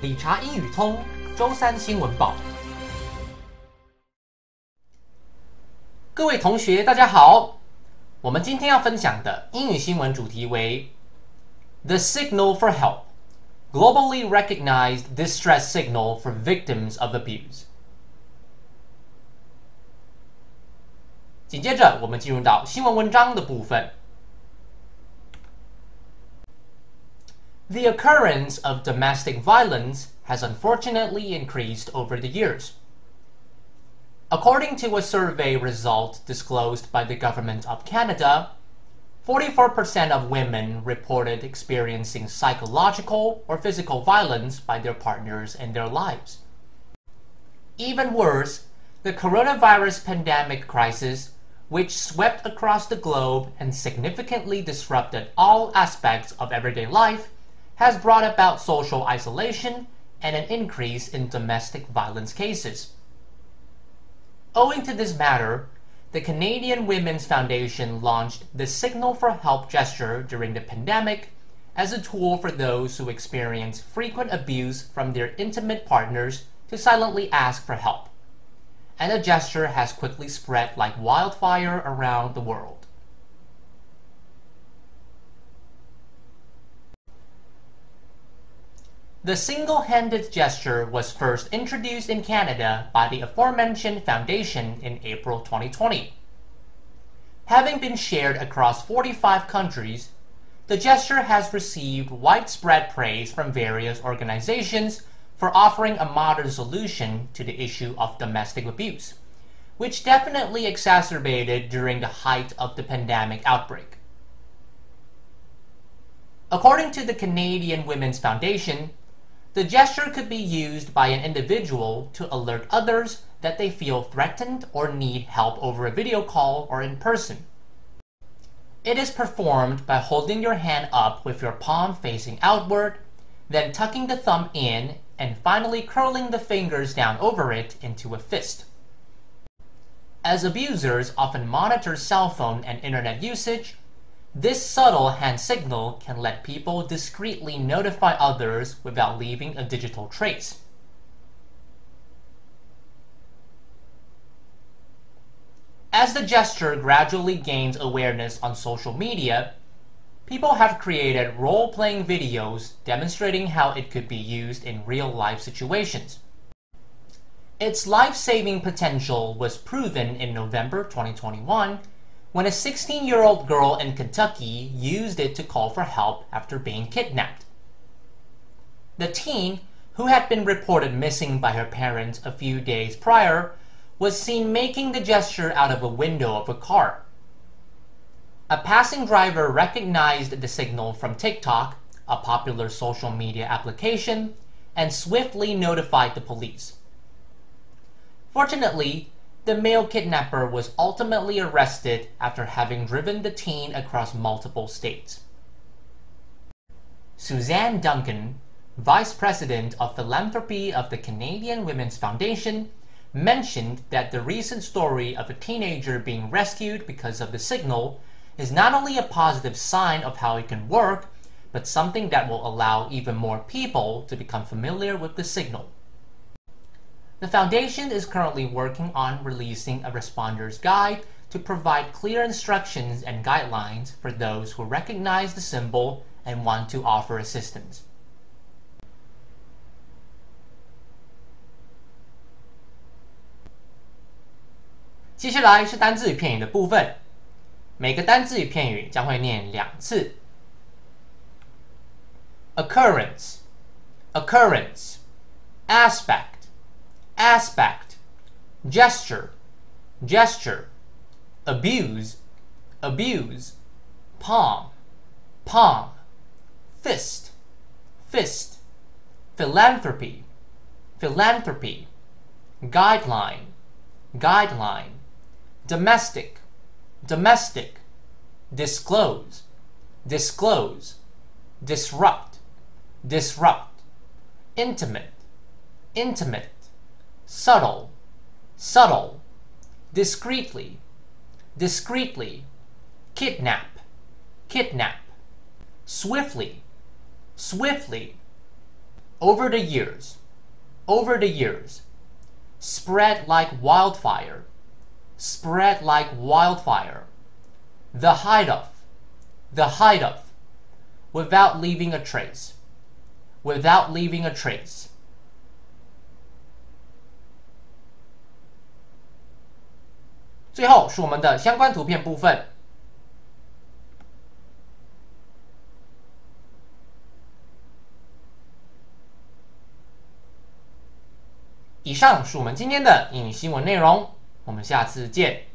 理查英语通周三新闻报。各位同学，大家好。我们今天要分享的英语新闻主题为 The Signal for Help, Globally Recognized Distress Signal for Victims of Abuse。紧接着，我们进入到新闻文章的部分。The occurrence of domestic violence has unfortunately increased over the years. According to a survey result disclosed by the Government of Canada, 44% of women reported experiencing psychological or physical violence by their partners in their lives. Even worse, the coronavirus pandemic crisis, which swept across the globe and significantly disrupted all aspects of everyday life, has brought about social isolation and an increase in domestic violence cases. Owing to this matter, the Canadian Women's Foundation launched the Signal for Help gesture during the pandemic as a tool for those who experience frequent abuse from their intimate partners to silently ask for help. And the gesture has quickly spread like wildfire around the world. The single-handed gesture was first introduced in Canada by the aforementioned foundation in April 2020. Having been shared across 45 countries, the gesture has received widespread praise from various organizations for offering a modern solution to the issue of domestic abuse, which definitely exacerbated during the height of the pandemic outbreak. According to the Canadian Women's Foundation, the gesture could be used by an individual to alert others that they feel threatened or need help over a video call or in person. It is performed by holding your hand up with your palm facing outward, then tucking the thumb in, and finally curling the fingers down over it into a fist. As abusers often monitor cell phone and internet usage, this subtle hand signal can let people discreetly notify others without leaving a digital trace. As the gesture gradually gains awareness on social media, people have created role-playing videos demonstrating how it could be used in real-life situations. Its life-saving potential was proven in November 2021 when a 16-year-old girl in Kentucky used it to call for help after being kidnapped. The teen, who had been reported missing by her parents a few days prior, was seen making the gesture out of a window of a car. A passing driver recognized the signal from TikTok, a popular social media application, and swiftly notified the police. Fortunately, the male kidnapper was ultimately arrested after having driven the teen across multiple states. Suzanne Duncan, Vice President of Philanthropy of the Canadian Women's Foundation, mentioned that the recent story of a teenager being rescued because of the signal is not only a positive sign of how it can work, but something that will allow even more people to become familiar with the signal. The Foundation is currently working on releasing a responder's guide to provide clear instructions and guidelines for those who recognize the symbol and want to offer assistance. 接下来是单字与片语的部分，每个单字与片语将会念2次。Occurrence, occurrence, aspect, aspect, gesture, gesture, abuse, abuse, palm, palm, fist, fist, philanthropy, philanthropy, guideline, guideline, domestic, domestic, disclose, disclose, disrupt, disrupt, intimate, intimate, subtle, subtle, discreetly, discreetly, kidnap, kidnap, swiftly, swiftly, over the years, over the years, spread like wildfire, spread like wildfire, the height of, without leaving a trace, without leaving a trace. 最后是我们的相关图片部分。以上是我们今天的英语新闻内容，我们下次见。